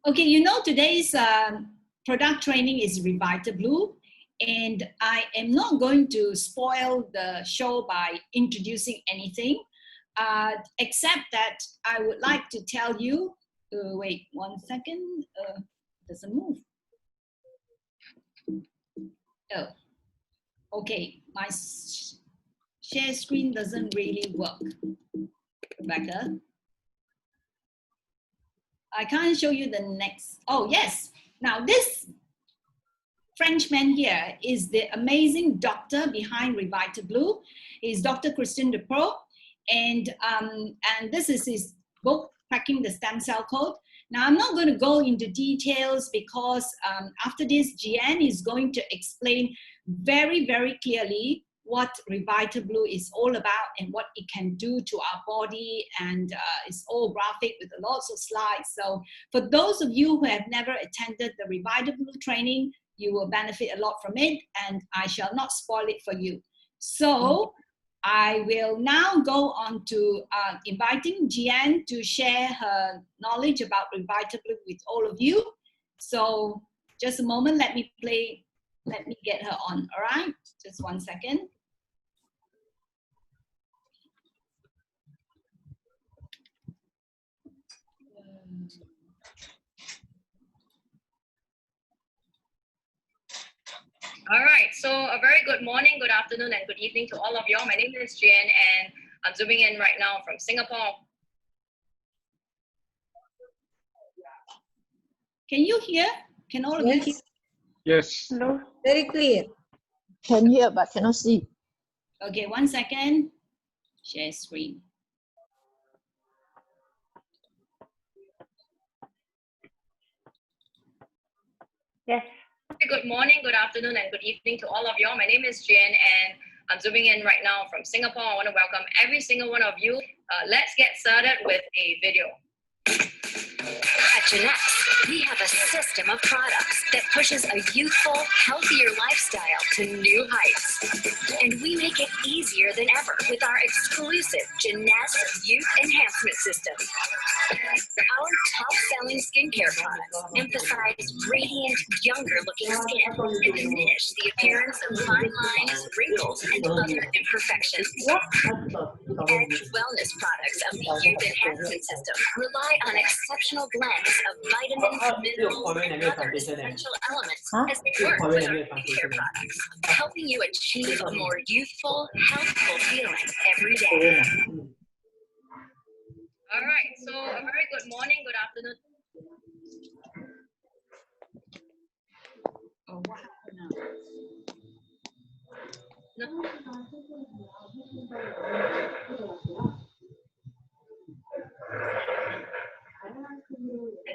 Okay, you know today's product training is Revitablu, and I am not going to spoil the show by introducing anything, except that I would like to tell you, wait 1 second, doesn't move. Oh, okay, my share screen doesn't really work, Rebecca. I can't show you the next. Oh, yes. Now, this Frenchman here is the amazing doctor behind Revitablu. He's Dr. Christian Dupro. And this is his book, Cracking the Stem Cell Code. Now, I'm not going to go into details because after this, Jian is going to explain very, very clearly what Revitablu is all about and what it can do to our body, and it's all graphic with lots of slides. So for those of you who have never attended the Revitablu training, you will benefit a lot from it, and I shall not spoil it for you. So I will now go on to inviting Jian to share her knowledge about Revitablu with all of you. So just a moment, let me get her on, all right? Just 1 second. All right, so a very good morning, good afternoon, and good evening to all of y'all. My name is Jen, and I'm zooming in right now from Singapore. Can you hear? Can all of you hear? Yes. No, very clear. Can hear but cannot see. Okay, 1 second. Share screen. Yes. Good morning, good afternoon, and good evening to all of y'all. My name is Jen, and I'm zooming in right now from Singapore. I want to welcome every single one of you. Let's get started with a video. At Jeanette, we have a system of products that pushes a youthful, healthier lifestyle to new heights. And we make it easier than ever with our exclusive Jeanette Youth Enhancement System. Our top-selling skincare products emphasize radiant, younger-looking skin and diminish the appearance of fine lines, wrinkles, and other imperfections. Edge Wellness products of the Youth Enhancement System rely on exceptional blends of vitamins, minerals, and other essential elements as they work with our skincare products, helping you achieve a more youthful, healthful feeling every day. All right, so a very good morning, good afternoon. Oh, what happened now?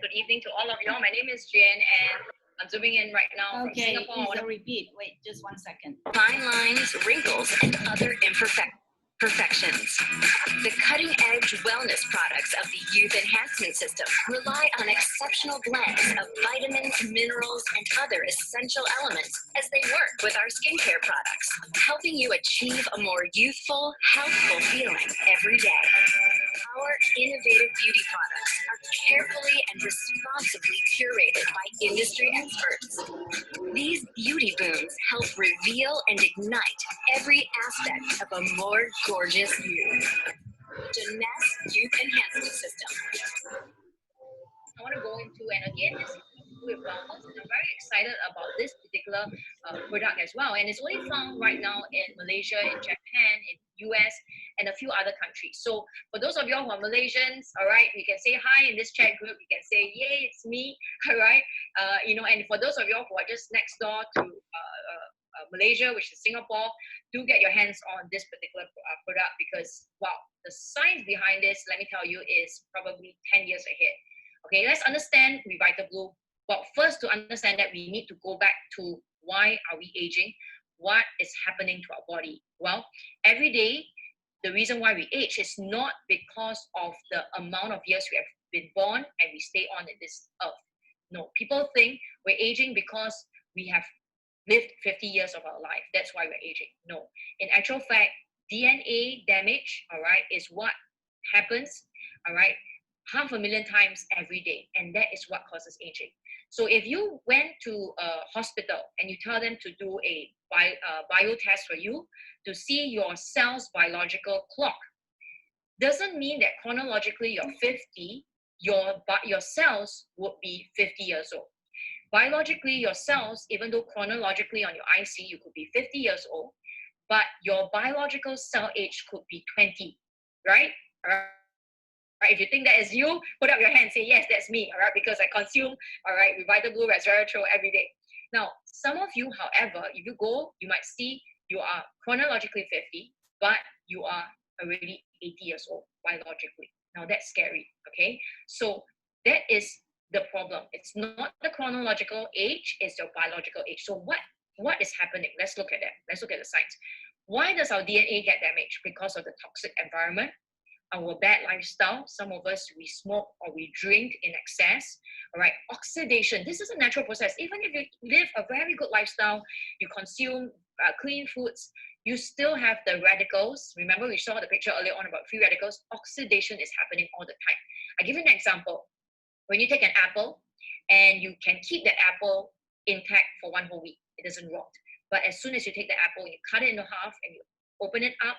Good evening to all of y'all. My name is Jen, and I'm zooming in right now from Singapore. Okay, so repeat. Wait, just 1 second. Fine lines, wrinkles, and other imperfections. The cutting-edge wellness products of the Youth Enhancement System rely on exceptional blends of vitamins, minerals, and other essential elements as they work with our skincare products, helping you achieve a more youthful, healthful feeling every day. Our innovative beauty products are carefully and responsibly curated by industry experts. These beauty booms help reveal and ignite every aspect of a more gorgeous you. Jeanette's Youth Enhancement System. I want to go into, and again, this is with wellness, and I'm very excited about this particular product as well. And it's only found right now in Malaysia, in Japan, in US, and a few other countries. So for those of you who are Malaysians, all right, you can say hi in this chat group. You can say, yay, it's me, all right? And for those of you who are just next door to Malaysia, which is Singapore, do get your hands on this particular product because, wow, the science behind this, let me tell you, is probably 10 years ahead. Okay, let's understand Revitablu. But first, to understand that, we need to go back to why are we aging? What is happening to our body? Well, every day, the reason why we age is not because of the amount of years we have been born and we stay on in this earth. No, people think we're aging because we have lived 50 years of our life. That's why we're aging. No, in actual fact, DNA damage, all right, is what happens, all right, 500,000 times every day, and that is what causes aging. So if you went to a hospital and you tell them to do a bio test for you to see your cells biological clock, doesn't mean that chronologically you're 50, your cells would be 50 years old. Biologically, your cells, even though chronologically on your IC you could be 50 years old, but your biological cell age could be 20, right? All right. If you think that is you, put up your hand, say, yes, that's me, all right, because I consume, all right, Revitablu, Resveratrol every day. Now, some of you, however, if you go, you might see you are chronologically 50, but you are already 80 years old biologically. Now, that's scary, okay? So that is the problem. It's not the chronological age, it's your biological age. So what is happening? Let's look at that. Let's look at the science. Why does our DNA get damaged? Because of the toxic environment, our bad lifestyle. Some of us, we smoke or we drink in excess. All right, oxidation. This is a natural process. Even if you live a very good lifestyle, you consume clean foods, you still have the radicals. Remember, we saw the picture earlier on about free radicals. Oxidation is happening all the time. I give you an example. When you take an apple and you can keep that apple intact for 1 whole week, it doesn't rot. But as soon as you take the apple and you cut it into half and you open it up,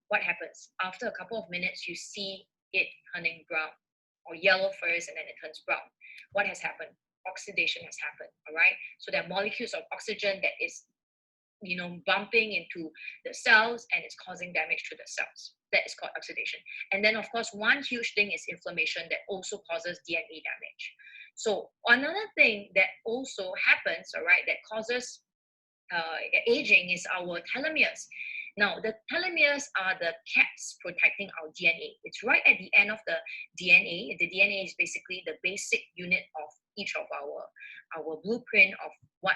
what happens? After a couple of minutes, you see it turning brown or yellow first, and then it turns brown. What has happened? Oxidation has happened, all right? So there are molecules of oxygen that is, bumping into the cells, and it's causing damage to the cells. That is called oxidation. And then, of course, one huge thing is inflammation that also causes DNA damage. So another thing that also happens, all right, that causes aging is our telomeres. Now, the telomeres are the caps protecting our DNA. It's right at the end of the DNA. The DNA is basically the basic unit of each of our blueprint of what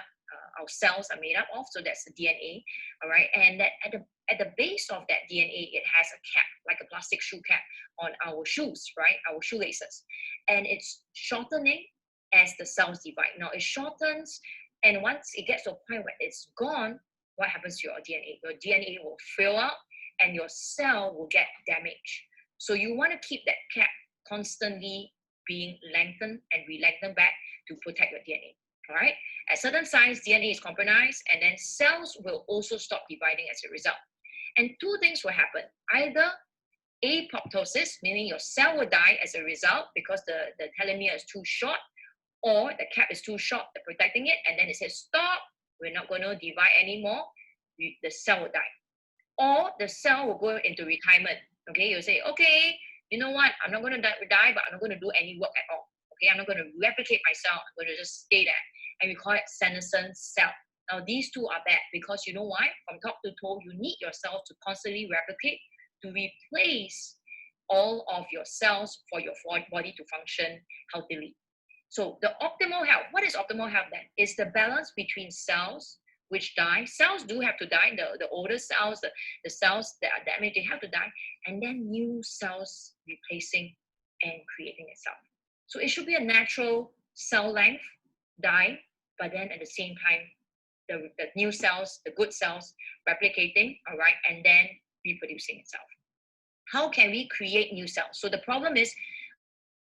our cells are made up of. So that's the DNA, all right? And that at the base of that DNA, it has a cap, like a plastic shoe cap on our shoes, right? Our shoelaces. And it's shortening as the cells divide. Now, it shortens, and once it gets to a point where it's gone, what happens to your DNA? Your DNA will fill up and your cell will get damaged. So you want to keep that cap constantly being lengthened and re-lengthened back to protect your DNA. All right? At certain size, DNA is compromised, and then cells will also stop dividing as a result. And two things will happen. Either apoptosis, meaning your cell will die as a result because the telomere is too short, or the cap is too short, they're protecting it, and then it says, stop, we're not going to divide anymore, the cell will die. Or the cell will go into retirement. Okay, you'll say, okay, you know what, I'm not going to die, but I'm not going to do any work at all. Okay, I'm not going to replicate myself, I'm going to just stay there. And we call it senescent cell. Now, these two are bad because you know why? From top to toe, you need your cells to constantly replicate to replace all of your cells for your body to function healthily. So the optimal health, what is optimal health then? Is the balance between cells which die. Cells do have to die, the older cells, the cells that are damaged, they have to die, and then new cells replacing and creating itself. So it should be a natural cell length, die, but then at the same time, the new cells, the good cells, replicating, all right, and then reproducing itself. How can we create new cells? So the problem is,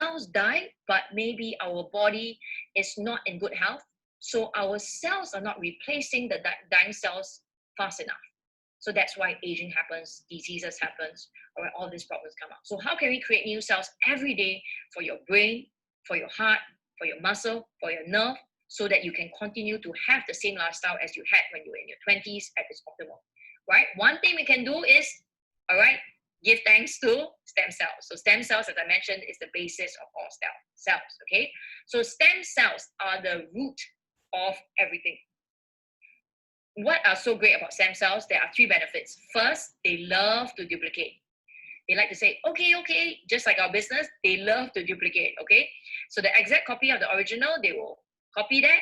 cells die, but maybe our body is not in good health. So our cells are not replacing the dying cells fast enough. So that's why aging happens, diseases happens, or all these problems come up. So how can we create new cells every day for your brain, for your heart, for your muscle, for your nerve, so that you can continue to have the same lifestyle as you had when you were in your 20s at its optimal, right? One thing we can do is, all right, give thanks to stem cells. So stem cells, as I mentioned, is the basis of all cells, okay? So stem cells are the root of everything. What are so great about stem cells? There are 3 benefits. First, they love to duplicate. They like to say, okay, just like our business, they love to duplicate, okay? So the exact copy of the original, they will copy that,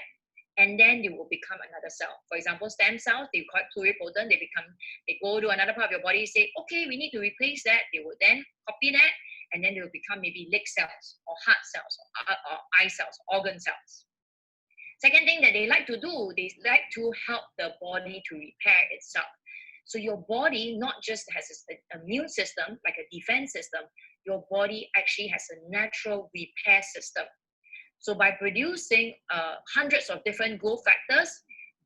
and then they will become another cell. For example, stem cells, they call it pluripotent. They go to another part of your body, say, okay, we need to replace that. They will then copy that, and then they will become maybe leg cells, or heart cells, or eye cells, organ cells. Second thing that they like to do, they like to help the body to repair itself. So your body not just has an immune system, like a defense system, your body actually has a natural repair system. So by producing hundreds of different growth factors,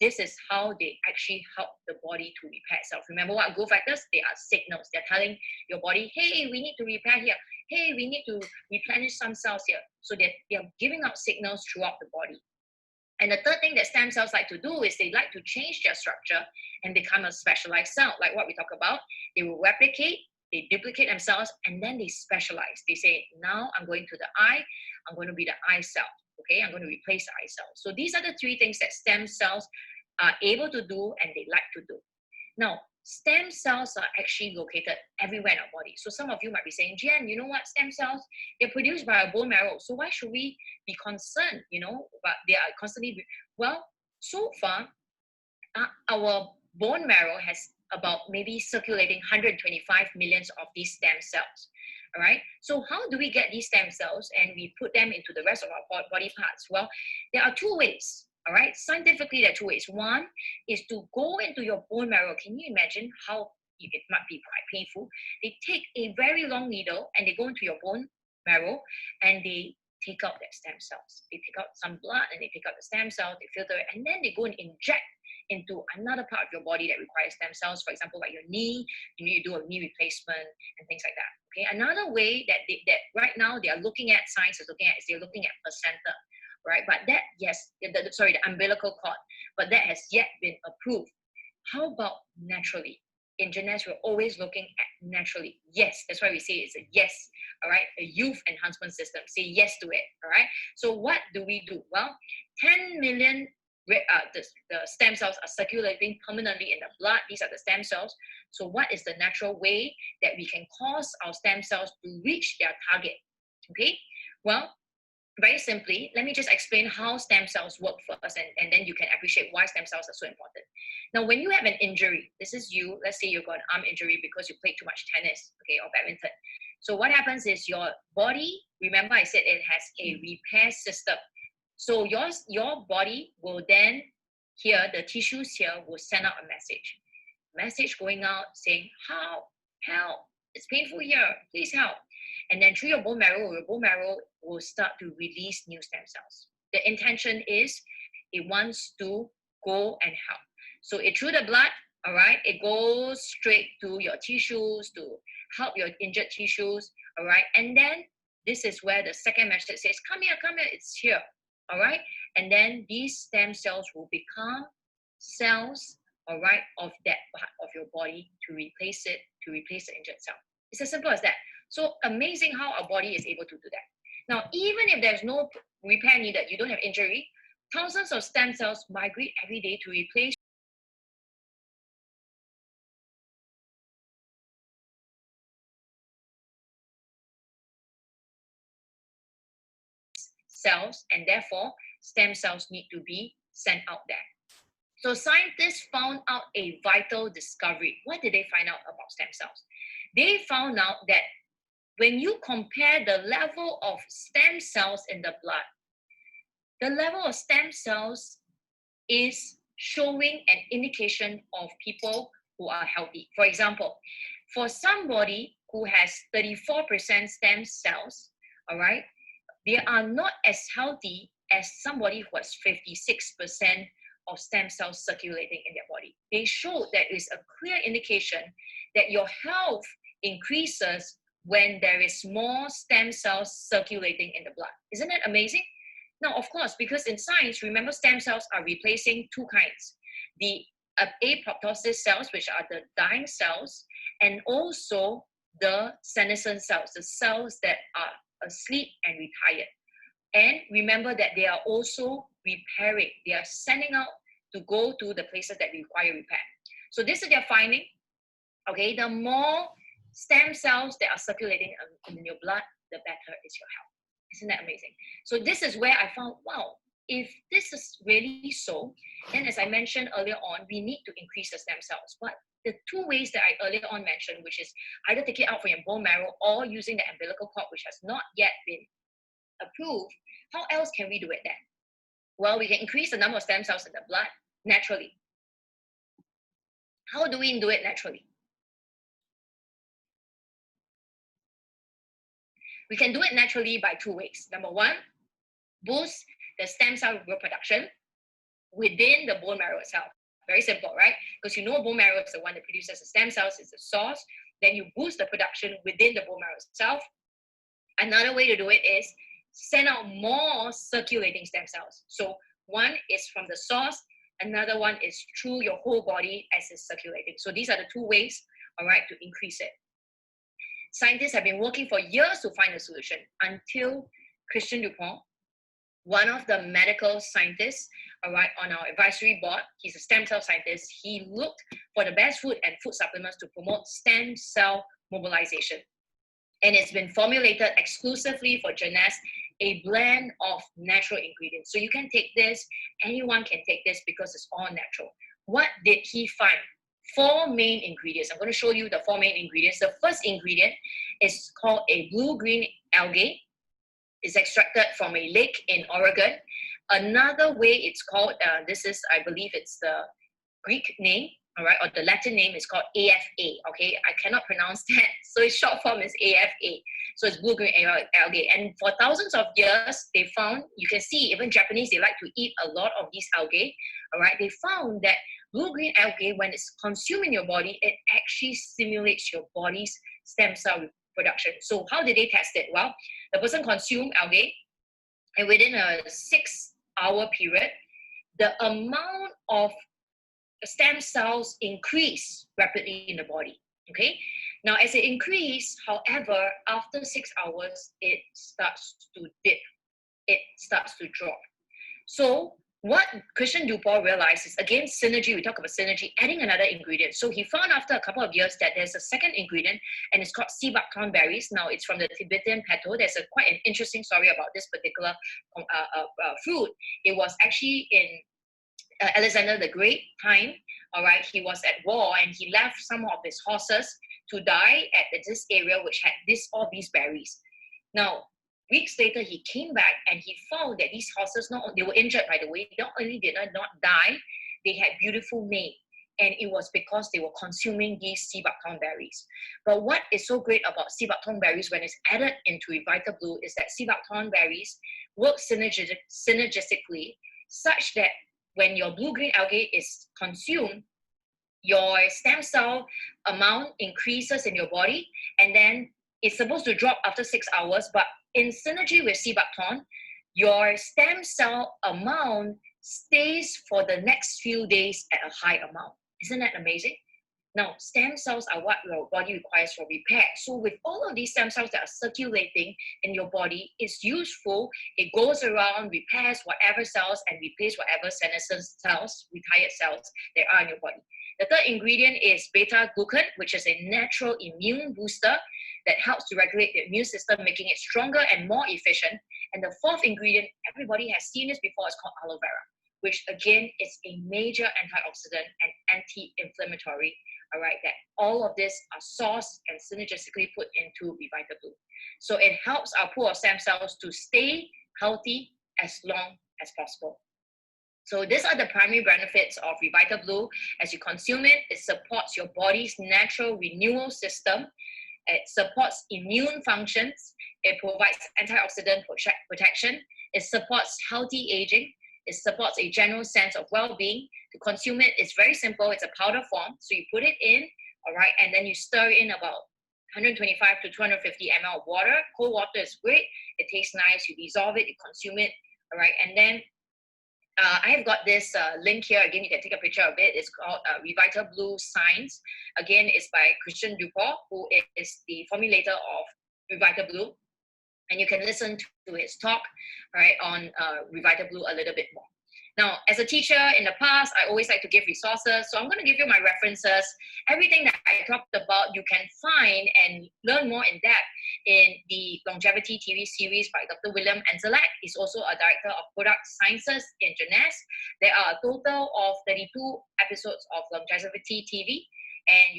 this is how they actually help the body to repair itself. Remember what growth factors? They are signals. They're telling your body, hey, we need to repair here. Hey, we need to replenish some cells here. So they're giving out signals throughout the body. And the third thing that stem cells like to do is they like to change their structure and become a specialized cell, like what we talk about. They will replicate, they duplicate themselves, and then they specialize. They say, now I'm going to the eye, I'm going to be the eye cell. Okay, I'm going to replace the eye cell. So these are the three things that stem cells are able to do and they like to do. Now, stem cells are actually located everywhere in our body. So some of you might be saying, Jen, you know what, stem cells, they're produced by our bone marrow. So why should we be concerned, but they are constantly, well, so far, our bone marrow has about maybe circulating 125 millions of these stem cells. All right. So how do we get these stem cells and we put them into the rest of our body parts? Well, there are two ways. All right. Scientifically, there are two ways. One is to go into your bone marrow. Can you imagine how it might be quite painful? They take a very long needle and they go into your bone marrow and they take out their stem cells. They take out some blood and they take out the stem cells, they filter it, and then they go and inject into another part of your body that requires stem cells. For example, like your knee, you need to do a knee replacement and things like that. Okay, another way that right now they are looking at, science is looking at, is they're looking at placenta, right? But that, yes, the umbilical cord, but that has yet been approved. How about naturally? In genetics, we're always looking at naturally. Yes, that's why we say it's a yes, all right? A youth enhancement system. Say yes to it, all right? So what do we do? Well, 10 million the stem cells are circulating permanently in the blood. These are the stem cells. So what is the natural way that we can cause our stem cells to reach their target? Okay, well, very simply, let me just explain how stem cells work first, and then you can appreciate why stem cells are so important. Now, when you have an injury, this is you, let's say you've got an arm injury because you played too much tennis, okay, or badminton. So what happens is your body, remember I said it has a repair system. So your body will then, here, the tissues here will send out a message going out saying, help, it's painful here, please help. And then through your bone marrow will start to release new stem cells. The intention is it wants to go and help. So it through the blood, all right, it goes straight to your tissues to help your injured tissues, all right. And then this is where the second message says, come here, it's here. All right, and then these stem cells will become cells, all right, of that part of your body to replace the injured cell. It's as simple as that. So amazing how our body is able to do that. Now, even if there's no repair needed, you don't have injury, thousands of stem cells migrate every day to replace cells, and therefore stem cells need to be sent out there. So scientists found out a vital discovery. What did they find out about stem cells? They found out that when you compare the level of stem cells in the blood, the level of stem cells is showing an indication of people who are healthy. For example, for somebody who has 34% stem cells, all right, they are not as healthy as somebody who has 56% of stem cells circulating in their body. They show there is a clear indication that your health increases when there is more stem cells circulating in the blood. Isn't that amazing? Now, of course, because in science, remember, stem cells are replacing two kinds. The apoptosis cells, which are the dying cells, and also the senescent cells, the cells that are asleep and retired. And remember that they are also repairing. They are sending out to go to the places that require repair. So this is their finding. Okay, the more stem cells that are circulating in your blood, the better is your health. Isn't that amazing? So this is where I found, wow, if this is really so, then as I mentioned earlier on, we need to increase the stem cells. But the two ways that I earlier on mentioned, which is either take it out from your bone marrow or using the umbilical cord, which has not yet been approved, how else can we do it then? Well, we can increase the number of stem cells in the blood naturally. How do we do it naturally? We can do it naturally by 2 ways. Number one, boost the stem cell reproduction within the bone marrow itself. Very simple, right? Because you know bone marrow is the one that produces the stem cells, it's the source. Then you boost the production within the bone marrow itself. Another way to do it is send out more circulating stem cells. So one is from the source, another one is through your whole body as it's circulating. So these are the 2 ways, all right, to increase it. Scientists have been working for years to find a solution until Christian Dupont, one of the medical scientists, all right, on our advisory board, he's a stem cell scientist, he looked for the best food and food supplements to promote stem cell mobilization. And it's been formulated exclusively for Jeunesse, a blend of natural ingredients. So you can take this, anyone can take this because it's all natural. What did he find? 4 main ingredients. I'm going to show you the 4 main ingredients. The first ingredient is called a blue-green algae. It's extracted from a lake in Oregon. Another way it's called, this is, I believe it's the Greek name, all right, or the Latin name is called AFA, okay? I cannot pronounce that, so its short form is AFA. So it's blue-green algae. And for thousands of years, they found, you can see even Japanese, they like to eat a lot of these algae, all right? They found that blue-green algae, when it's consumed in your body, it actually stimulates your body's stem cell production. So how did they test it? Well, the person consumed algae, and within a 6-hour period, the amount of stem cells increase rapidly in the body, okay? Now, as it increase, however, after 6 hours, it starts to dip. It starts to drop. So what Christian Dupont realized is, again, synergy. We talk about synergy, adding another ingredient. So he found after a couple of years that there's a second ingredient, and it's called sea buckthorn berries. Now, it's from the Tibetan petal. There's quite an interesting story about this particular fruit. It was actually in Alexander the Great time, all right, he was at war and he left some of his horses to die at this area which had all these berries. Now, weeks later, he came back and he found that these horses, they were injured, by the way, not only did not die, they had beautiful mane. And it was because they were consuming these sea buckthorn berries. But what is so great about sea buckthorn berries when it's added into Revitablu is that sea buckthorn berries work synergistically such that when your blue-green algae is consumed, your stem cell amount increases in your body, and then it's supposed to drop after 6 hours, but in synergy with sea buckthorn, your stem cell amount stays for the next few days at a high amount. Isn't that amazing? Now, stem cells are what your body requires for repair. So with all of these stem cells that are circulating in your body, it's useful. It goes around, repairs whatever cells, and replaces whatever senescent cells, retired cells that are in your body. The third ingredient is beta-glucan, which is a natural immune booster that helps to regulate the immune system, making it stronger and more efficient. And the fourth ingredient, everybody has seen this before, is called aloe vera, which again is a major antioxidant and anti-inflammatory. All right, that all of this are sourced and synergistically put into Revitablu. So it helps our pool of stem cells to stay healthy as long as possible. So these are the primary benefits of Revitablu. As you consume it, it supports your body's natural renewal system. It supports immune functions. It provides antioxidant protection. It supports healthy aging. It supports a general sense of well-being. To consume it, it's very simple. It's a powder form. So you put it in, all right, and then you stir in about 125 to 250 ml of water. Cold water is great. It tastes nice. You dissolve it, you consume it, all right. And then I have got this link here. Again, you can take a picture of it. It's called Revitablu Science. Again, it's by Christian Dupont, who is the formulator of Revitablu. And you can listen to his talk, right, on Revitablu a little bit more. Now, as a teacher in the past, I always like to give resources. So I'm going to give you my references. Everything that I talked about, you can find and learn more in depth in the Longevity TV series by Dr. William Anzelak. He's also a director of product sciences in Jeunesse. There are a total of 32 episodes of Longevity TV. And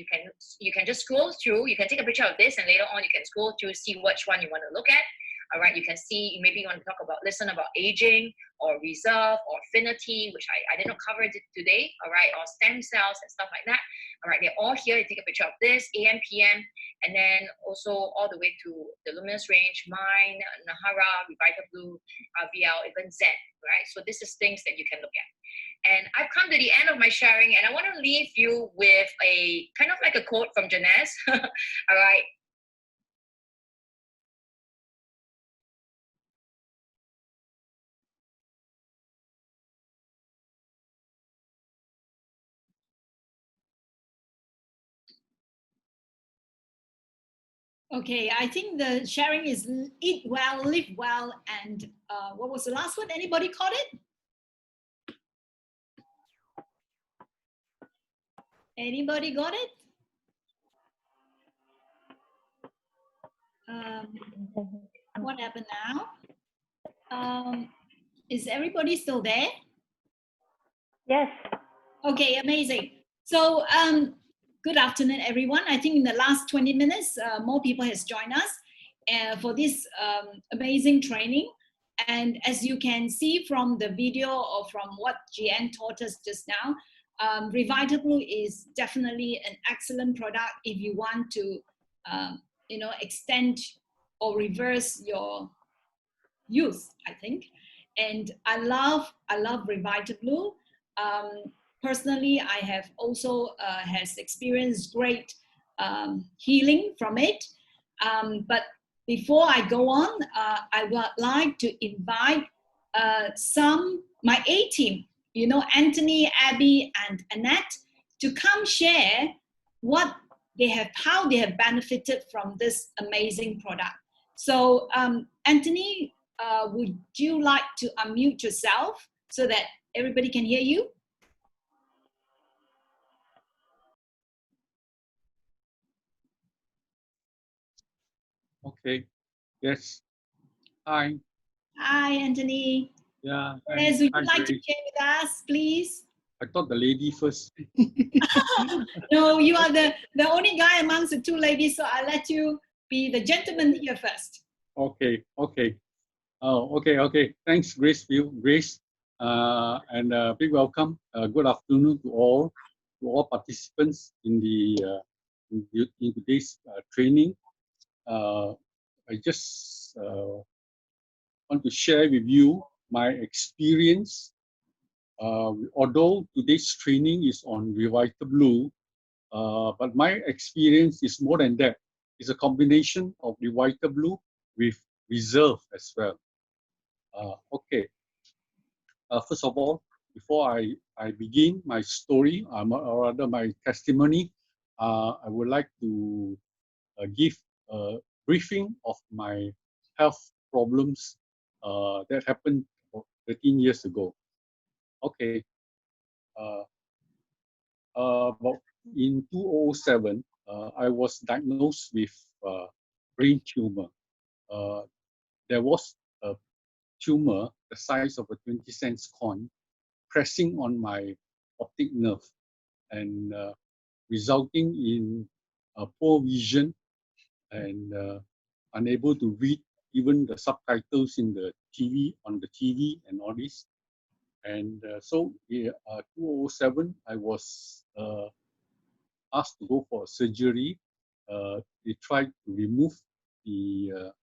you can just scroll through. You can take a picture of this, and later on you can scroll through, see which one you want to look at. All right, you can see, maybe you want to listen about aging or reserve or affinity, which I did not cover today, all right, or stem cells and stuff like that. All right, they're all here. You take a picture of this, AM, PM, and then also all the way to the luminous range, mine, Nahara, Revitablu, VL, even Zen, right? So this is things that you can look at. And I've come to the end of my sharing, and I want to leave you with a kind of like a quote from Janez. All right. Okay, I think the sharing is eat well, live well, and what was the last one? Anybody caught it? Anybody got it? What happened now? Is everybody still there? Yes. Okay, amazing. So good afternoon, everyone. I think in the last 20 minutes, more people has joined us for this amazing training. And as you can see from the video or from what GN taught us just now, Revitablu is definitely an excellent product if you want to, extend or reverse your youth, I think. And I love Revitablu. Personally, I have also has experienced great healing from it. But before I go on, I would like to invite my A team, Anthony, Abby, and Annette, to come share how they have benefited from this amazing product. So, Anthony, would you like to unmute yourself so that everybody can hear you? Okay. Yes. Hi. Hi, Anthony. Yeah. Yes, would you Hi, like to Grace. share with us, please? I thought the lady first. No, you are the only guy amongst the two ladies, so I'll let you be the gentleman here first. Okay. Okay. Oh, okay. Okay. Thanks, Grace. Grace. And big welcome. Good afternoon to all participants in in today's training. I just want to share with you my experience. Although today's training is on Revitablu, but my experience is more than that. It's a combination of Revitablu with Reserve as well. Okay. First of all, before I begin my story, or rather my testimony, I would like to give a briefing of my health problems that happened 13 years ago. Okay. About in 2007, I was diagnosed with brain tumor. There was a tumor the size of a 20-cent coin pressing on my optic nerve and resulting in poor vision and unable to read even the subtitles in the on the TV and all this. And so in 2007, I was asked to go for surgery. They tried to remove the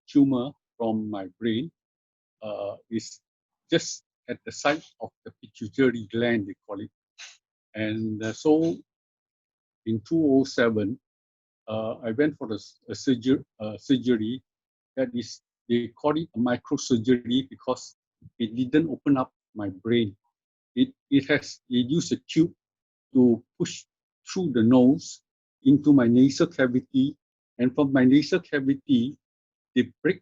tumor from my brain. It's just at the site of the pituitary gland, they call it. And so in 2007, I went for a surgery. That is, they call it a microsurgery because it didn't open up my brain. It used a tube to push through the nose into my nasal cavity, and from my nasal cavity, they break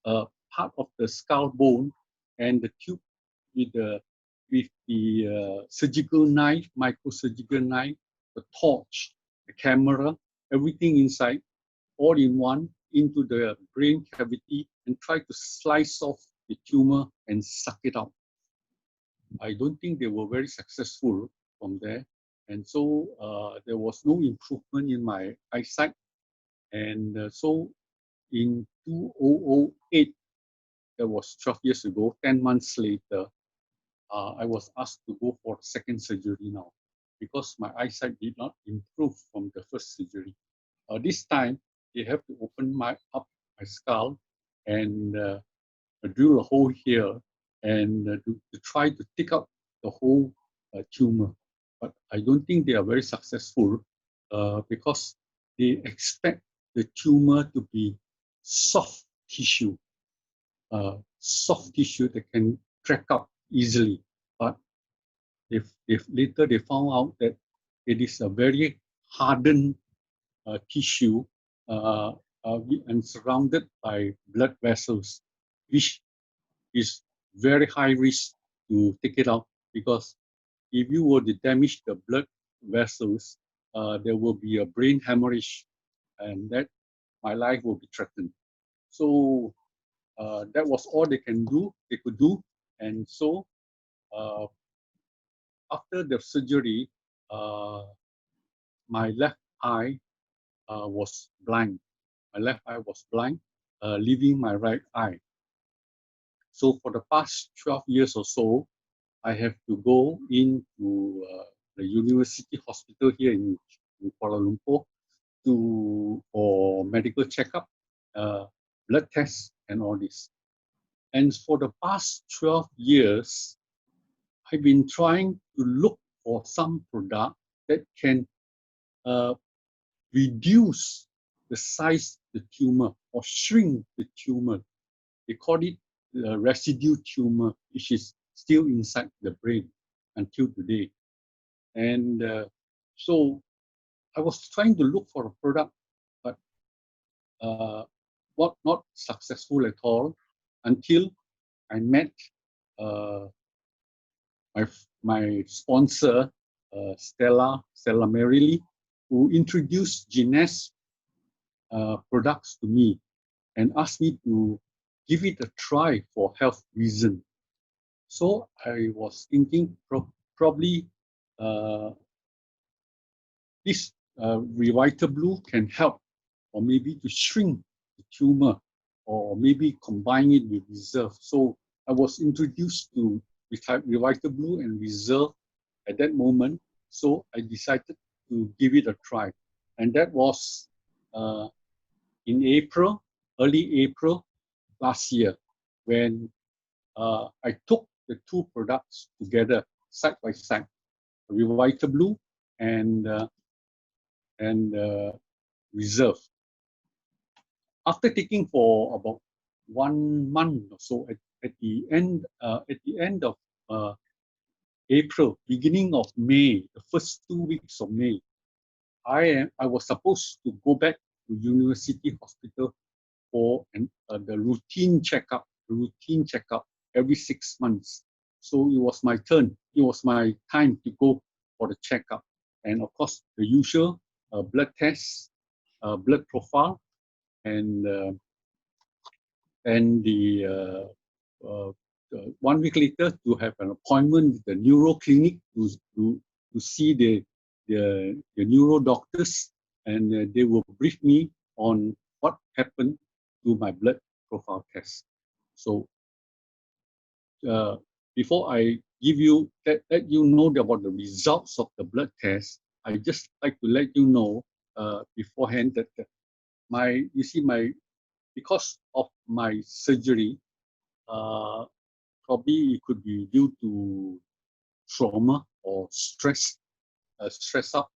part of the skull bone, and the tube with the surgical knife, microsurgical knife, the torch, the camera, everything inside, all in one, into the brain cavity, and try to slice off the tumor and suck it out. I don't think they were very successful from there. And so there was no improvement in my eyesight. And so in 2008, that was 12 years ago, 10 months later, I was asked to go for second surgery now because my eyesight did not improve from the first surgery. This time, they have to open up my skull and drill a hole here and to try to take out the whole tumor. But I don't think they are very successful because they expect the tumor to be soft tissue that can crack up easily. But if later they found out that it is a very hardened tissue and surrounded by blood vessels, which is very high risk to take it out, because if you were to damage the blood vessels, there will be a brain hemorrhage, and that my life will be threatened. So that was all they could do. And so after the surgery, my left eye was blind. My left eye was blind, leaving my right eye. So for the past 12 years or so, I have to go into the university hospital here in Kuala Lumpur for medical checkup, blood tests, and all this. And for the past 12 years, I've been trying to look for some product that can reduce the size of the tumor or shrink the tumor. They call it the residue tumor, which is still inside the brain until today. And so I was trying to look for a product, but not successful at all until I met my sponsor, Stella Merrilli, who introduced Genes products to me and asked me to give it a try for health reason. So I was thinking probably this Revitablu can help, or maybe to shrink the tumor, or maybe combine it with Reserve. So I was introduced to Revitablu and Reserve at that moment. So I decided to give it a try. And that was in April, early April last year, when I took the two products together side by side, Revitablu and Reserve. After taking for about 1 month or so, at the end of April, beginning of May, the first 2 weeks of May, I was supposed to go back to University Hospital for the routine checkup every 6 months. So it was my turn. It was my time to go for the checkup, and of course the usual blood tests, blood profile, and the 1 week later to have an appointment with the neuro clinic to see the neuro doctors, and they will brief me on what happened to my blood profile test. So before I let you know about the results of the blood test, I just like to let you know beforehand that because of my surgery, probably it could be due to trauma or stress up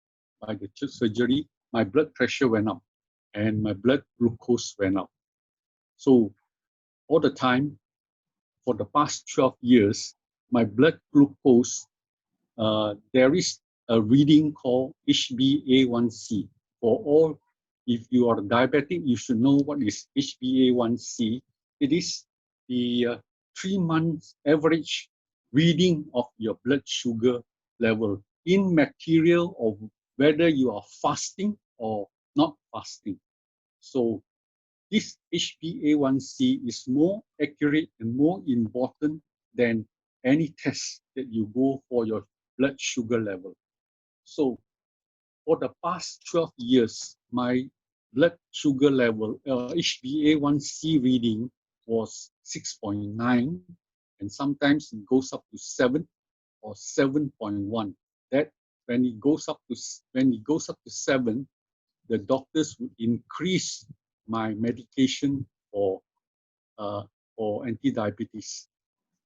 by the surgery. My blood pressure went up and my blood glucose went up. So all the time, for the past 12 years, my blood glucose, there is a reading called HbA1c. If you are diabetic, you should know what is HbA1c. It is the 3 months average reading of your blood sugar level, immaterial of whether you are fasting or not fasting. So this HbA1c is more accurate and more important than any test that you go for your blood sugar level. So for the past 12 years, my blood sugar level, HbA1c reading was 6.9, and sometimes it goes up to 7 or 7.1. That when it goes up to 7, the doctors would increase my medication for anti-diabetes.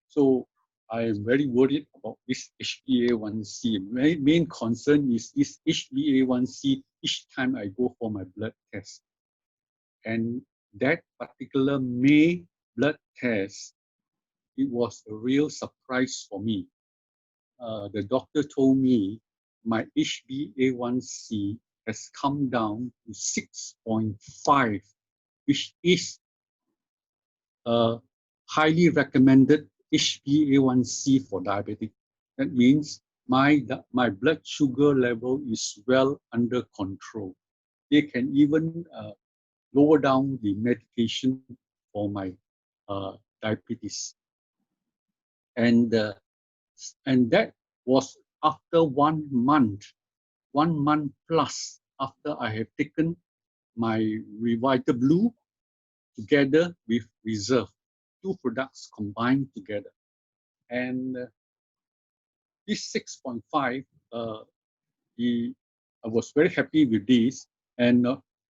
So I am very worried about this HbA1c. My main concern is this HbA1c each time I go for my blood test. And that particular May blood test, it was a real surprise for me. The doctor told me my HbA1c has come down to 6.5, which is highly recommended HbA1c for diabetic. That means my blood sugar level is well under control. They can even lower down the medication for my diabetes. And that was after 1 month, 1 month plus after I have taken my Revitablu together with Reserve, 2 products combined together. And this 6.5, I was very happy with this. And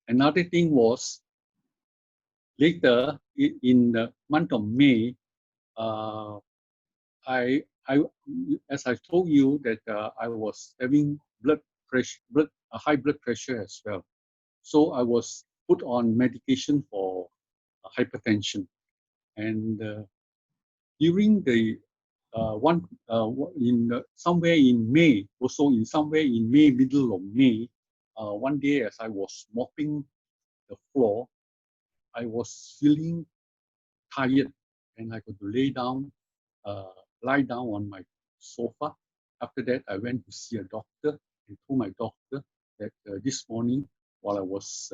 another thing was, later in the month of May, as I told you that I was having high blood pressure as well. So I was put on medication for hypertension. And during the somewhere in May, middle of May, one day as I was mopping the floor, I was feeling tired, and I could lie down on my sofa. After that, I went to see a doctor and told my doctor that this morning, while I was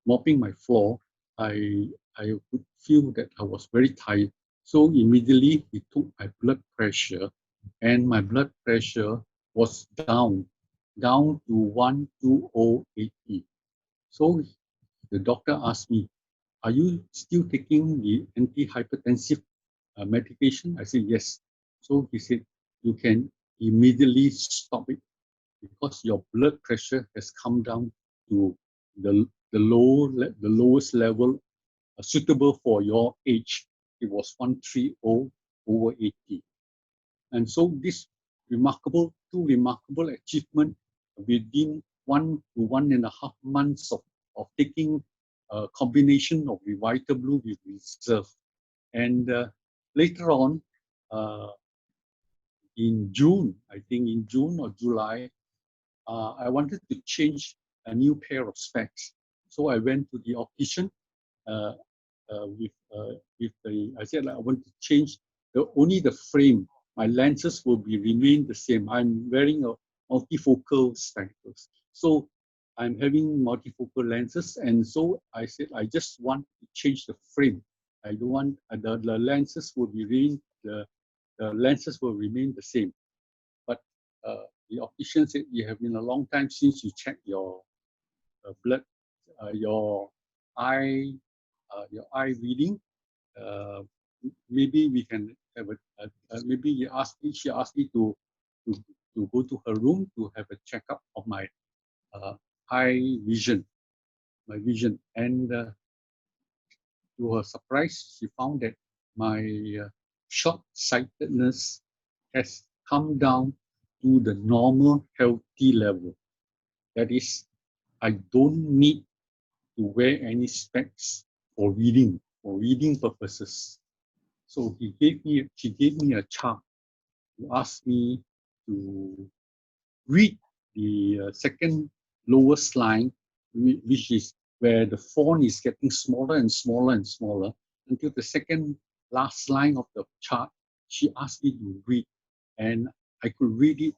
mopping my floor, I could feel that I was very tired. So immediately he took my blood pressure, and my blood pressure was down to 120/80. So the doctor asked me, "Are you still taking the antihypertensive medication?" I said, "Yes." So he said, "You can immediately stop it because your blood pressure has come down to the lowest level suitable for your age." It was 130/80. And so this two remarkable achievement within 1 to 1.5 months of taking a combination of Revitablu with Reserve. And later on, in June, I think in June or July, I wanted to change a new pair of specs. So I went to the optician I said, I want to change only the frame. My lenses will remain the same. I'm wearing a multifocal spectacles. So I'm having multifocal lenses, and so I said, I just want to change the frame. I don't want the lenses will remain the lenses will remain the same. But the optician said, it have been a long time since you checked your blood, your eye reading. Maybe we can have maybe she asked me to go to her room to have a checkup of my eye vision, and to her surprise, she found that my short-sightedness has come down to the normal healthy level. That is, I don't need to wear any specs for reading purposes. So she gave me a chart to ask me to read the second lowest line, which is where the font is getting smaller and smaller and smaller until the second last line of the chart. She asked me to read, and I could read it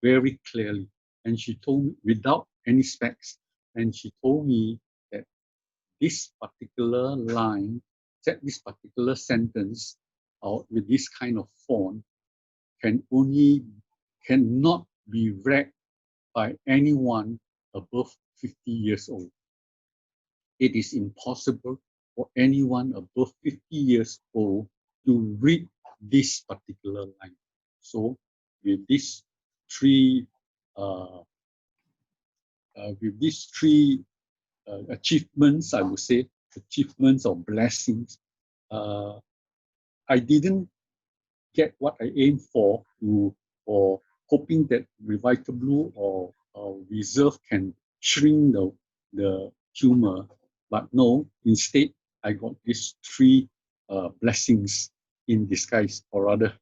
very clearly. And she told me without any specs, and she told me that this particular line, this particular sentence, or with this kind of font, cannot be read by anyone above 50 years old. it is impossible for anyone above 50 years old to read this particular line. So with these three achievements, I would say, achievements or blessings, I didn't get what I aimed for, or hoping that Revitablu or Reserve can shrink the tumor. But no, instead, I got these three blessings in disguise, or rather,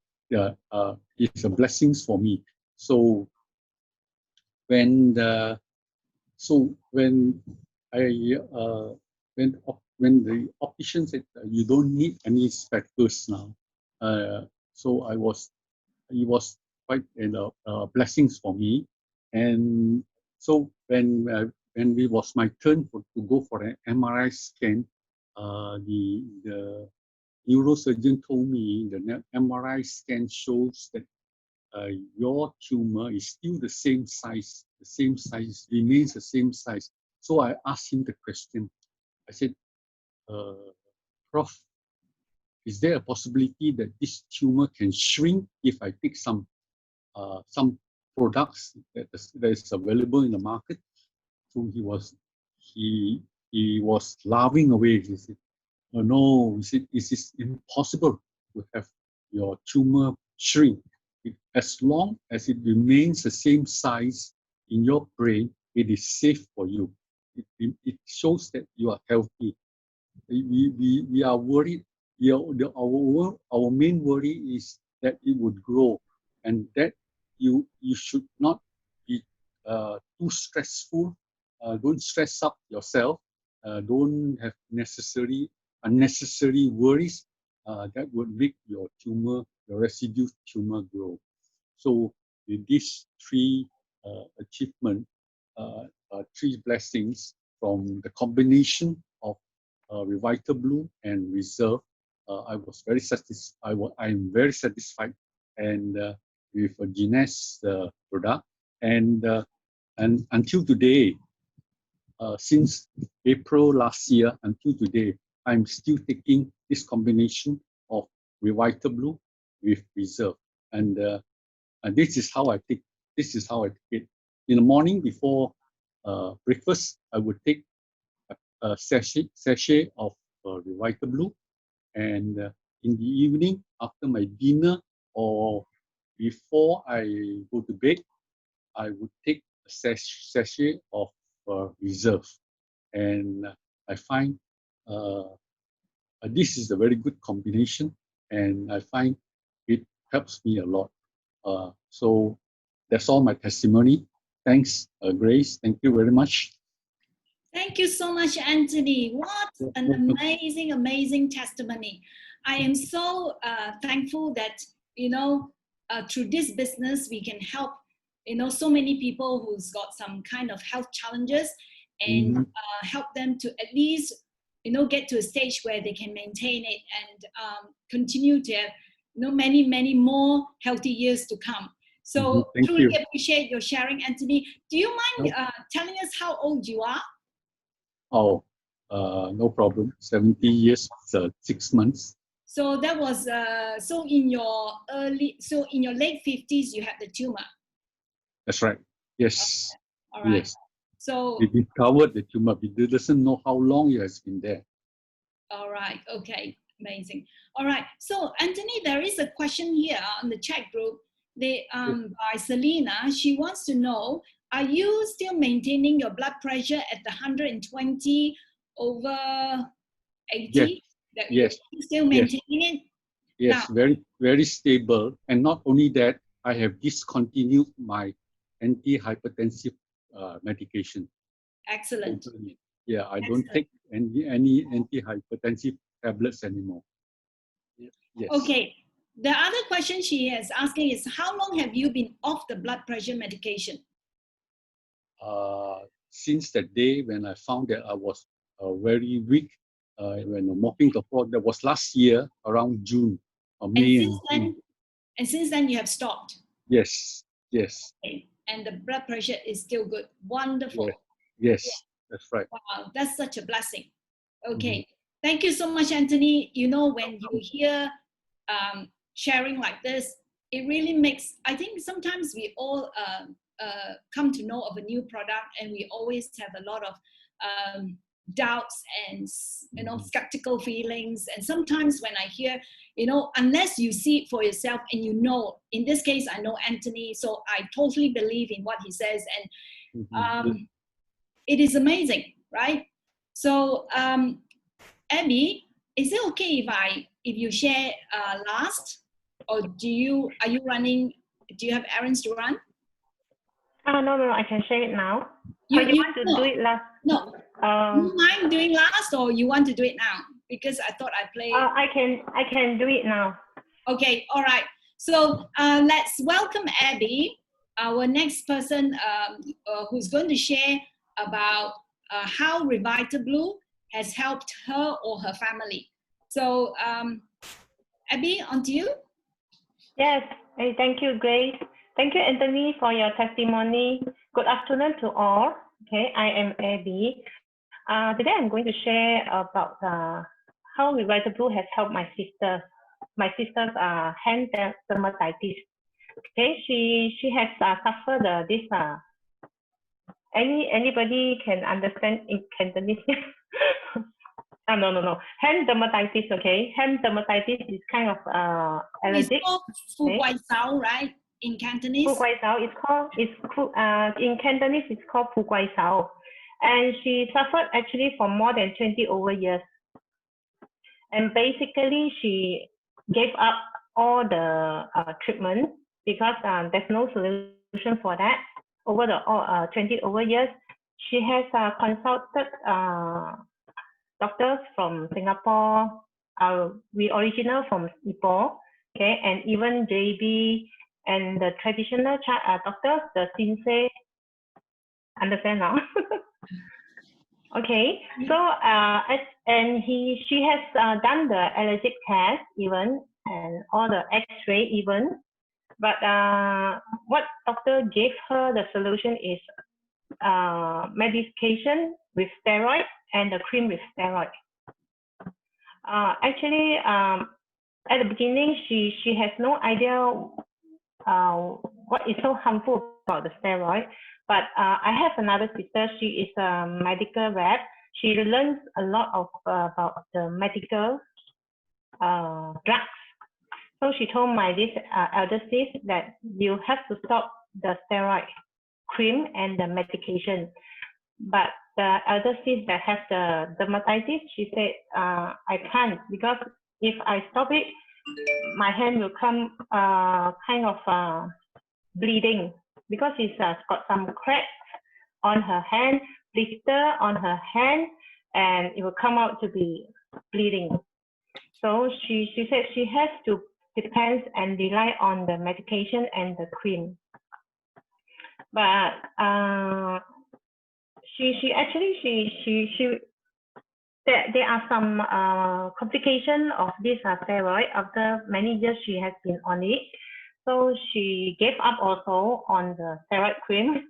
it's a blessings for me. So when the when I when the optician said you don't need any spectacles now, so it was quite blessings for me. And so when it was my turn to go for an MRI scan, the neurosurgeon told me the MRI scan shows that your tumor is still the same size, remains the same size. So I asked him the question. I said, Prof, is there a possibility that this tumor can shrink if I take some products that is available in the market? So he was laughing away. He said, "Oh no," he said, "it is impossible to have your tumor shrink. As long as it remains the same size in your brain, it is safe for you. It shows that you are healthy. We are worried. Our main worry is that it would grow, and that you should not be too stressful. Don't stress up yourself. Don't have unnecessary worries that would make your residue tumor grow." So with these three achievements, three blessings from the combination of Revitablu and Reserve, I was very satisfied. I'm very satisfied, and with Guinness product, and until today, since April last year until today, I'm still taking this combination of Revitablu with Reserve, and this is how I take. This is how I take it. In the morning before breakfast, I would take a sachet of Revitablu, and in the evening after my dinner or before I go to bed, I would take a sachet of Reserve, and I find this is a very good combination, and I find it helps me a lot. So that's all my testimony. Thanks, Grace. Thank you very much. Thank you so much, Anthony. What an amazing, amazing testimony. I am so thankful that, through this business, we can help, so many people who's got some kind of health challenges, and help them to at least, get to a stage where they can maintain it and continue to have, many, many more healthy years to come. So truly appreciate your sharing, Anthony. Do you mind telling us how old you are? Oh, no problem. 70 years, 6 months. So that was in your late 50s you had the tumor. That's right. Yes. Okay. All right. Yes. So we discovered the tumor. We doesn't know how long it has been there. All right. Okay. Amazing. All right. So Anthony, there is a question here on the chat group. By Selena. She wants to know: are you still maintaining your blood pressure at the 120 over 80? Yes. Yes. You're still maintaining it? Yes. Now, very, very stable. And not only that, I have discontinued my antihypertensive medication. Excellent. Yeah, I don't take any antihypertensive tablets anymore. Yes. Okay. The other question she is asking is, how long have you been off the blood pressure medication? Since that day when I found that I was very weak, when I'm mopping the floor, that was last year around June or May. And since then you have stopped? Yes, yes. Okay. And the blood pressure is still good. Wonderful. Yes. That's right. Wow, that's such a blessing. Okay, thank you so much, Anthony. You know, when you hear sharing like this, it really makes, I think sometimes we all come to know of a new product and we always have a lot of doubts and, you know, skeptical feelings. And sometimes when I hear, you know, unless you see it for yourself and you know, in this case, I know Anthony, so I totally believe in what he says. And it is amazing, right? So, Abby, is it okay if you share last, or are you running? Do you have errands to run? No, I can share it now. You want to do it last? No. You mind doing last, or you want to do it now? Because I thought I played. I can do it now. Okay, all right. So let's welcome Abby, our next person who's going to share about how Revitablu has helped her or her family. So Abby, on to you. Yes, thank you, Grace. Thank you, Anthony, for your testimony. Good afternoon to all. Okay, I am Abby. Today I'm going to share about how Revitablu has helped my sister. My sister's hand dermatitis. Okay, she has suffered this. Anybody can understand in Cantonese? No. Hand dermatitis. Okay, hand dermatitis is kind of allergic. It's called Fu Guai Sao, right? In Cantonese. Fu Guai Sao. In Cantonese it's called Fu Guai Sao, and she suffered actually for more than 20 over years. And basically, she gave up all the treatment because there's no solution for that. Over the 20 over years, she has consulted doctors from Singapore. We original from Ipoh, okay, and even JB and the traditional doctors, the Sensei. Understand now? Okay, so she has done the allergic test even and all the X-ray even, but what doctor gave her the solution is medication with steroid and the cream with steroid. Actually, at the beginning, she has no idea what is so harmful about the steroid. But I have another sister. She is a medical rep. She learns a lot of about the medical drugs. So she told this elder sis that you have to stop the steroid cream and the medication. But the elder sis that has the dermatitis, she said, I can't, because if I stop it, my hand will come kind of bleeding, because she's got some cracks on her hand, blister on her hand, and it will come out to be bleeding. So she said she has to depend and rely on the medication and the cream. But there are some complications of this steroid. After many years she has been on it. So she gave up also on the steroid cream,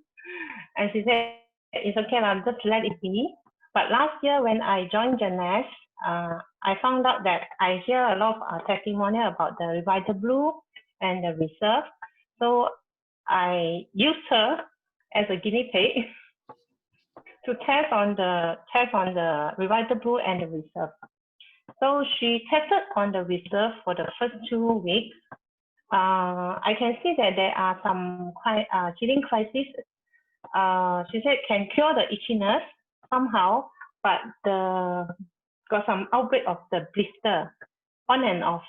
and she said, it's okay, I'll just let it be. But last year when I joined Janesh, I found out that I hear a lot of testimonial about the Revitablu and the Reserve. So I used her as a guinea pig to test on the Revitablu and the Reserve. So she tested on the Reserve for the first 2 weeks. I can see that there are some healing crises. She said can cure the itchiness somehow, but got some outbreak of the blister on and off.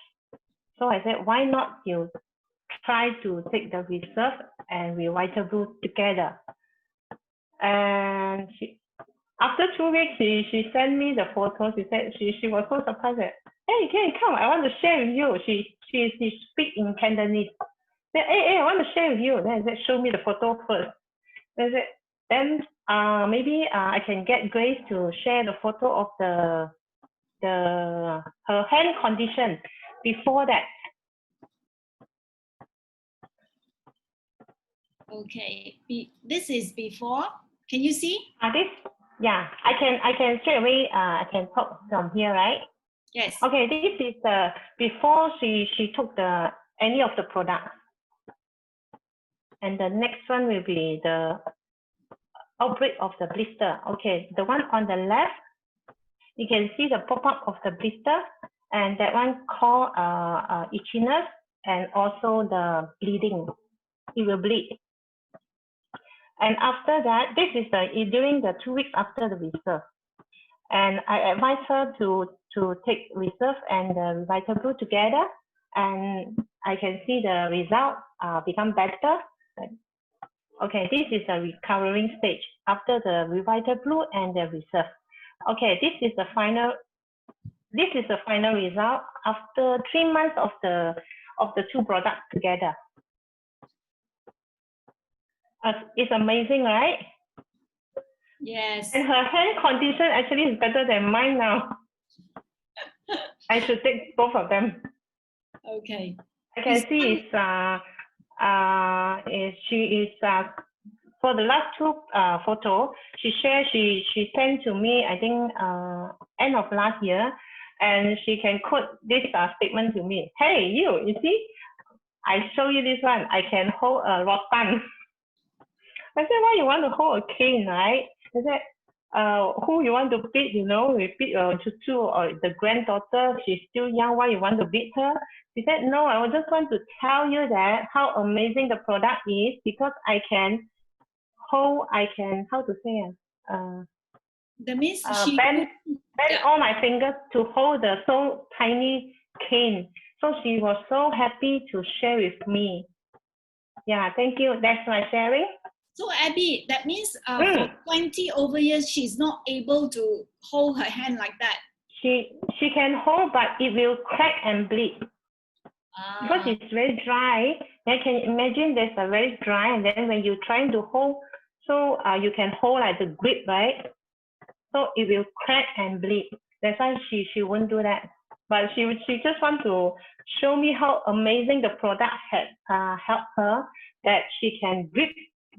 So I said, why not you try to take the Reserve and Revitablu together? And after 2 weeks, she sent me the photos. She said she was so surprised that, hey, come, I want to share with you. She speak in Cantonese. Said, hey, I want to share with you. Then I said, show me the photo first. Then maybe I can get Grace to share the photo of her hand condition before that. Okay, this is before. Can you see? Yeah, I can straight away, I can talk from here, right? Yes. Okay, this is the, before she took the, any of the products. And the next one will be the outbreak of the blister. Okay, the one on the left, you can see the pop-up of the blister, and that one called itchiness and also the bleeding. It will bleed. And after that, this is during the 2 weeks after the reserve. And I advise her to take reserve and the Revitablu together, and I can see the result become better. Okay, this is a recovering stage after the Revitablu and the reserve. Okay, this is the final result after 3 months of the two products together. It's amazing, right? Yes. And her hand condition actually is better than mine now. I should take both of them. Okay. I can see she is for the last two photo she shared, she sent to me, I think end of last year, and she can quote this statement to me. Hey, you see, I show you this one. I can hold a rotan. I said, why you want to hold a cane, right? I said, who you want to beat, you know, we beat Chuchu or the granddaughter, she's still young, why you want to beat her? She said, no, I just want to tell you that how amazing the product is, because I can hold, how to say, that means she bend all my fingers to hold the so tiny cane. So she was so happy to share with me. Yeah, thank you. That's my sharing. So Abby, that means for 20 over years, she's not able to hold her hand like that. She can hold, but it will crack and bleed. Because it's very dry. Then can you imagine there's a very dry, and then when you're trying to hold, so you can hold like the grip, right? So it will crack and bleed. That's why she won't do that. But she just want to show me how amazing the product had helped her, that she can grip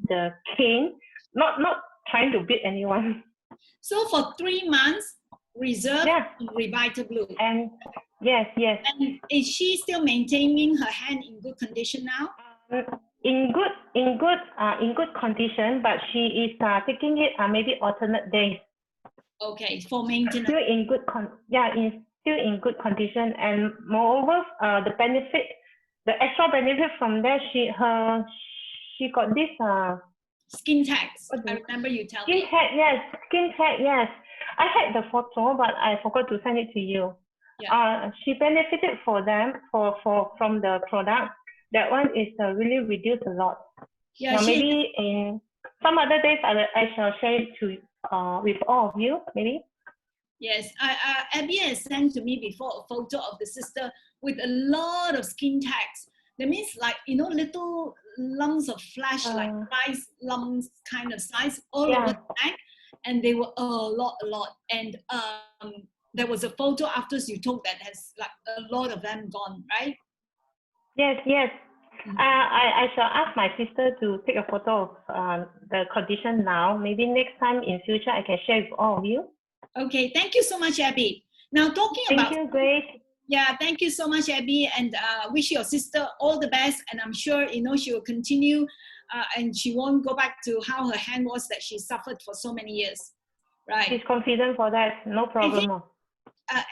the cane, not trying to beat anyone. So for 3 months, reserve Revitablu. And yes. And is she still maintaining her hand in good condition now? In good condition, but she is taking it maybe alternate days. Okay, for maintenance. Still in good still in good condition, and moreover, the extra benefit from that, she got this skin tags. I remember you telling me. Skin tag, yes. I had the photo, but I forgot to send it to you. Yeah. She benefited from the product. That one is really reduced a lot. Yeah. Now, maybe in some other days, I shall share it with all of you, maybe. Yes, Abby has sent to me before a photo of the sister with a lot of skin tags. That means, like, you know, little lumps of flesh, like rice lumps kind of size all over the neck, and they were a lot. And there was a photo after you took that has like a lot of them gone, right? Yes. I shall ask my sister to take a photo of the condition now. Maybe next time in future I can share with all of you. Okay, thank you so much, Abby. Now talking about... Thank you, Grace. Yeah, thank you so much, Abby, and wish your sister all the best. And I'm sure, you know, she will continue and she won't go back to how her hand was that she suffered for so many years, right? She's confident for that, no problem.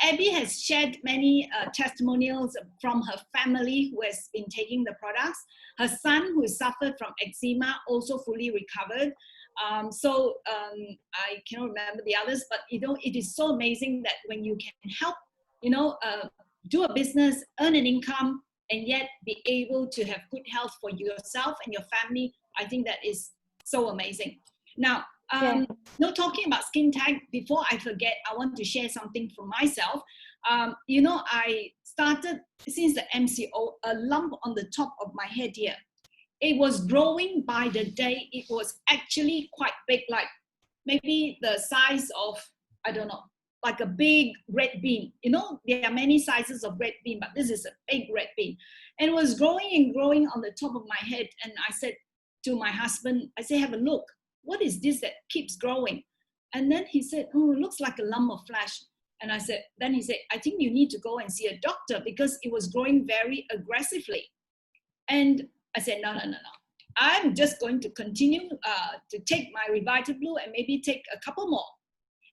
Abby has shared many testimonials from her family who has been taking the products. Her son, who suffered from eczema, also fully recovered. I cannot remember the others, but you know, it is so amazing that when you can help, you know, do a business, earn an income, and yet be able to have good health for yourself and your family. I think that is so amazing. Now, talking about skin tag, before I forget, I want to share something from myself. You know, I started since the MCO, a lump on the top of my head here. It was growing by the day. It was actually quite big, like maybe the size of, I don't know, like a big red bean. You know, there are many sizes of red bean, but this is a big red bean. And it was growing and growing on the top of my head. And I said to my husband, I said, have a look. What is this that keeps growing? And then he said, oh, it looks like a lump of flesh. And I said, then he said, I think you need to go and see a doctor because it was growing very aggressively. And I said, no. I'm just going to continue to take my Revitablu and maybe take a couple more.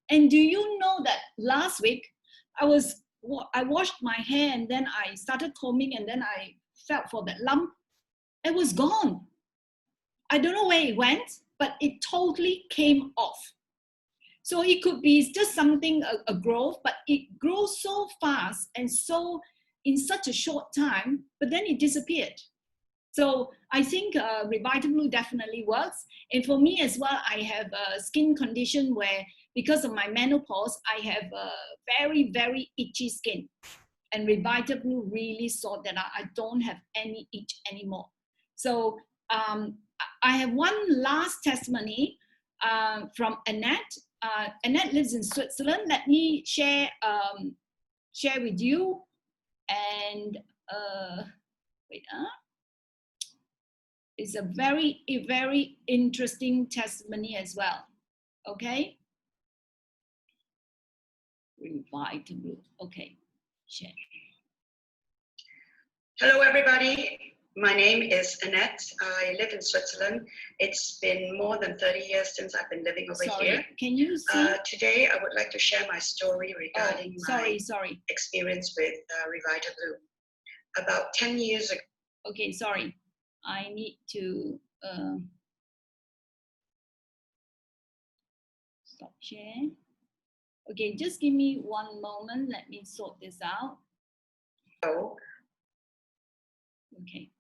And do you know that last week I washed my hair and then I started combing and then I felt for that lump. It was gone. I don't know where it went, but it totally came off. So it could be just something, a growth, but it grows so fast and so in such a short time, but then it disappeared. So I think Revitablu definitely works. And for me as well, I have a skin condition where because of my menopause, I have a very, very itchy skin. And Revitablu really sorted that out. I don't have any itch anymore. So I have one last testimony from Annette. Annette lives in Switzerland. Let me share with you. And wait, it's a very interesting testimony as well. Okay. Revitablu. Okay. Share. Hello, everybody. My name is Annette. I live in Switzerland. It's been more than 30 years since I've been living over here. Can you see? Today, I would like to share my story regarding my experience with Revitablu. About 10 years ago. Okay, sorry. I need to stop share. Okay, just give me one moment. Let me sort this out. Oh. Okay.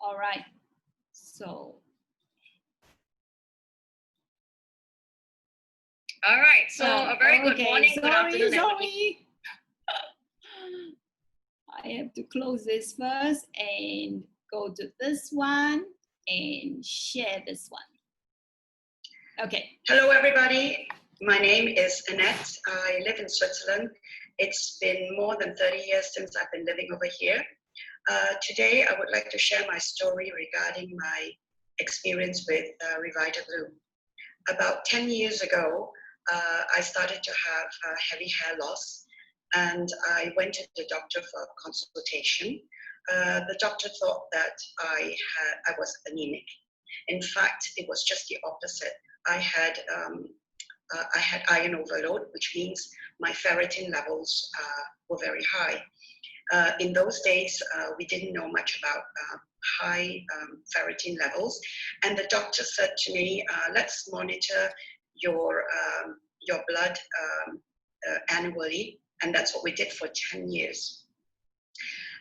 All right. So. All right. So a very good morning. Good afternoon. Sorry. I have to close this first and go to this one and share this one. Okay. Hello, everybody. My name is Annette. I live in Switzerland. It's been more than 30 years since I've been living over here. Today, I would like to share my story regarding my experience with Revitablu. About 10 years ago, I started to have heavy hair loss, and I went to the doctor for a consultation. The doctor thought that I was anemic. In fact, it was just the opposite. I had iron overload, which means my ferritin levels were very high. In those days, we didn't know much about high ferritin levels, and the doctor said to me, let's monitor your blood annually, and that's what we did for 10 years.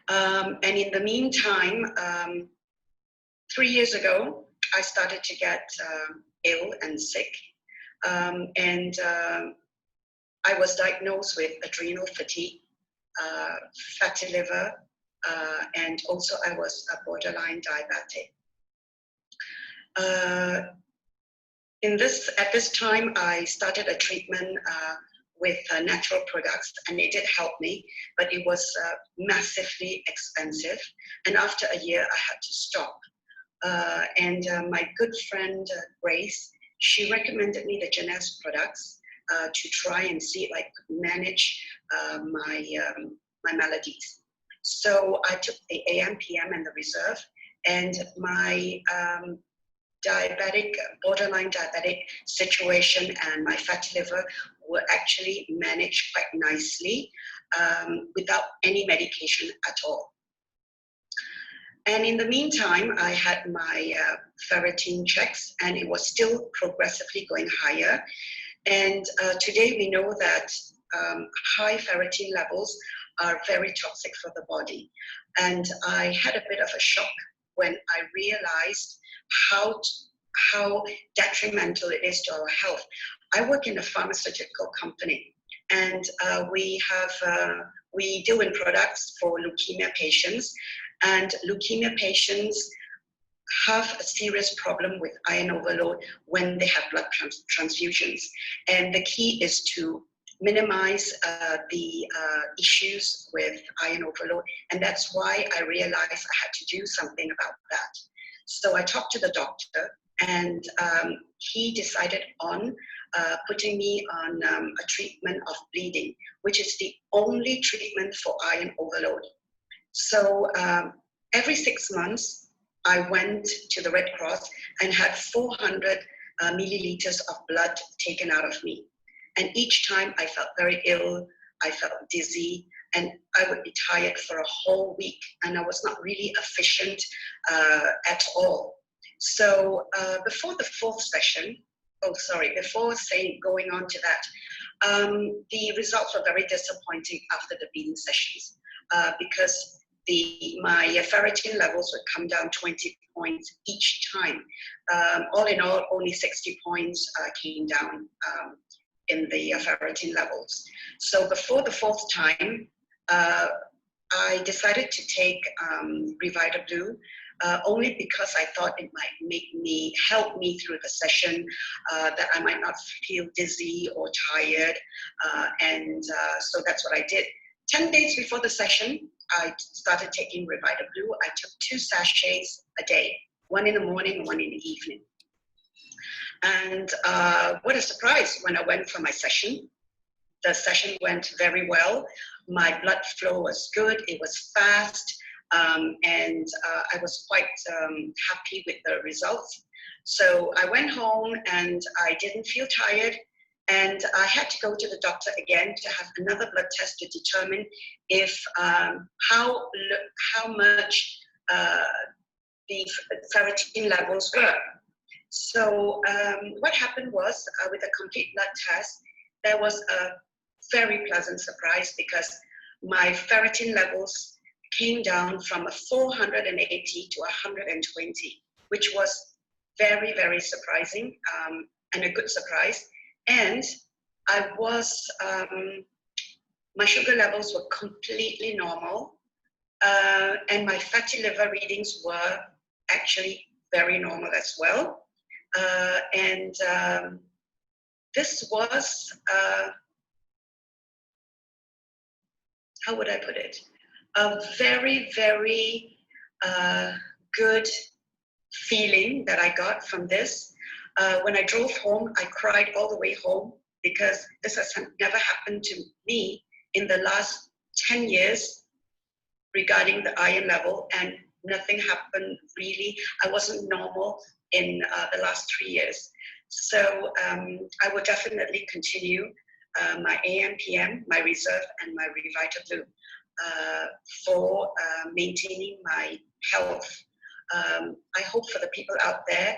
And in the meantime, 3 years ago, I started to get ill and sick, and I was diagnosed with adrenal fatigue, fatty liver, and also I was a borderline diabetic. At this time, I started a treatment with natural products, and it did help me, but it was massively expensive. And after a year, I had to stop. And my good friend, Grace, she recommended me the Genes products to try and see if I could manage my maladies. So I took the AM, PM, and the reserve, and my borderline diabetic situation and my fatty liver were actually managed quite nicely without any medication at all. And in the meantime, I had my ferritin checks, and it was still progressively going higher. And today we know that high ferritin levels are very toxic for the body. And I had a bit of a shock when I realized how detrimental it is to our health. I work in a pharmaceutical company, and we deal in products for leukemia patients, and leukemia patients have a serious problem with iron overload when they have blood transfusions. And the key is to minimize the issues with iron overload. And that's why I realized I had to do something about that. So I talked to the doctor, and he decided on putting me on a treatment of bleeding, which is the only treatment for iron overload. So every 6 months, I went to the Red Cross and had 400 milliliters of blood taken out of me. And each time I felt very ill, I felt dizzy, and I would be tired for a whole week, and I was not really efficient at all. So before the 4th session, before going on to that, the results were very disappointing after the bleeding sessions because my ferritin levels would come down 20 points each time. All in all, only 60 points came down in the ferritin levels. So before the 4th time, I decided to take Revitablu only because I thought it might help me through the session, that I might not feel dizzy or tired, and so that's what I did. 10 days before the session, I started taking Revitablu. I took 2 sachets a day, one in the morning and one in the evening. And what a surprise when I went for my session. The session went very well. My blood flow was good, it was fast, and I was quite happy with the results. So I went home and I didn't feel tired, and I had to go to the doctor again to have another blood test to determine if how much the ferritin levels were. So what happened was, with a complete blood test, there was a very pleasant surprise because my ferritin levels came down from a 480 to 120, which was very, very surprising, and a good surprise. And I was, my sugar levels were completely normal, and my fatty liver readings were actually very normal as well. And this was, how would I put it? A very, very good feeling that I got from this. When I drove home, I cried all the way home because this has never happened to me in the last 10 years regarding the iron level, and nothing happened really. I wasn't normal in the last 3 years. So I will definitely continue my AM, PM, my reserve, and my Revitablu for maintaining my health. I hope for the people out there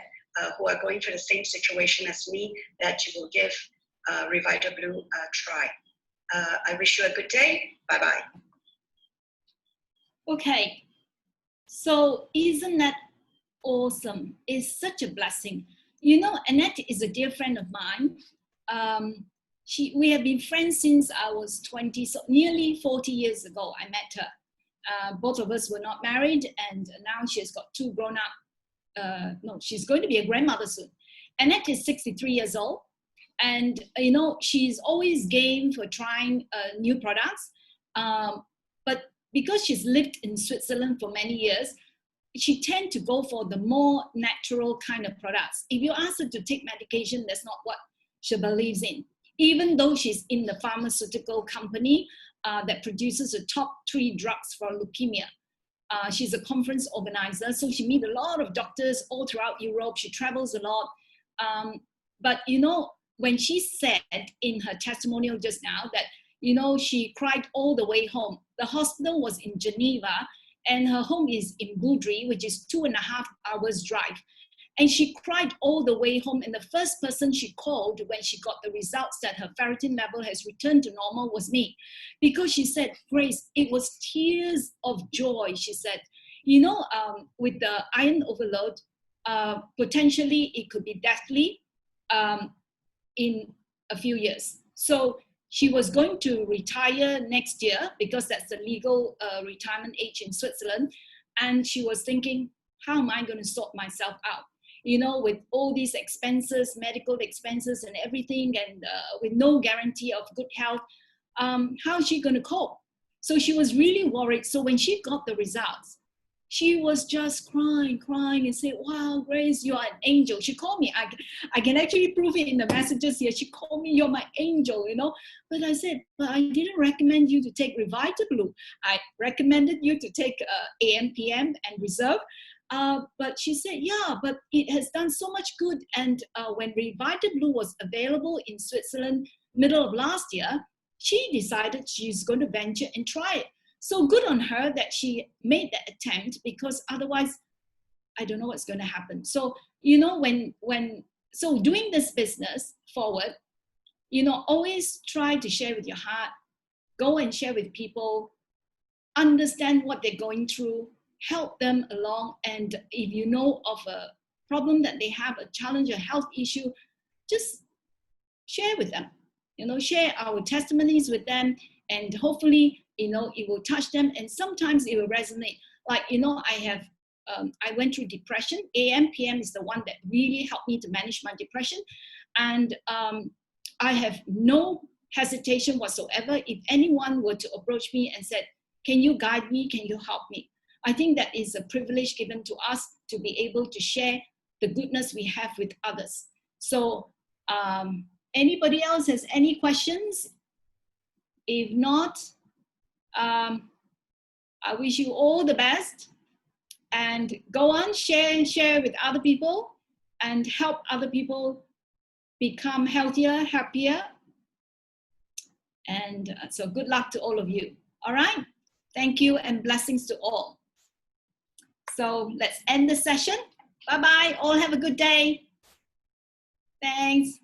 who are going through the same situation as me that you will give Revitablu a try. I wish you a good day. Bye-bye. Okay. So isn't that awesome? It's such a blessing. You know, Annette is a dear friend of mine. We have been friends since I was 20, so nearly 40 years ago I met her. Both of us were not married, and now she has got 2 grown up. No, she's going to be a grandmother soon. Annette is 63 years old, and you know, she's always game for trying new products. But because she's lived in Switzerland for many years, she tends to go for the more natural kind of products. If you ask her to take medication, that's not what she believes in. Even though she's in the pharmaceutical company that produces the top 3 drugs for leukemia. She's a conference organizer, so she meets a lot of doctors all throughout Europe. She travels a lot. But you know, when she said in her testimonial just now that, you know, she cried all the way home. The hospital was in Geneva, and her home is in Boudry, which is 2.5 hours drive. And she cried all the way home. And the first person she called when she got the results that her ferritin level has returned to normal was me. Because she said, Grace, it was tears of joy. She said, you know, with the iron overload, potentially it could be deathly in a few years. So she was going to retire next year because that's the legal retirement age in Switzerland. And she was thinking, how am I going to sort myself out? You know, with all these expenses, medical expenses and everything, and with no guarantee of good health, how is she going to cope? So she was really worried. So when she got the results, she was just crying and said, wow, Grace, you are an angel. She called me. I can actually prove it in the messages here. She called me, you're my angel, you know. But I said, but I didn't recommend you to take Revitablu. I recommended you to take AM, PM, and Reserve. But she said, yeah, but it has done so much good. And when Revitablu was available in Switzerland, middle of last year, she decided she's going to venture and try it. So good on her that she made that attempt, because otherwise, I don't know what's going to happen. So, you know, so doing this business forward, you know, always try to share with your heart, go and share with people, understand what they're going through, help them along. And if you know of a problem that they have, a challenge, a health issue, just share with them, you know, share our testimonies with them, and hopefully, you know, it will touch them, and sometimes it will resonate. Like, you know, I went through depression. AM, PM is the one that really helped me to manage my depression. And I have no hesitation whatsoever if anyone were to approach me and said, can you guide me? Can you help me? I think that is a privilege given to us to be able to share the goodness we have with others. So anybody else has any questions? If not, I wish you all the best, and go on, share with other people and help other people become healthier, happier. And so good luck to all of you. All right. Thank you and blessings to all. So let's end the session. Bye-bye. All have a good day. Thanks.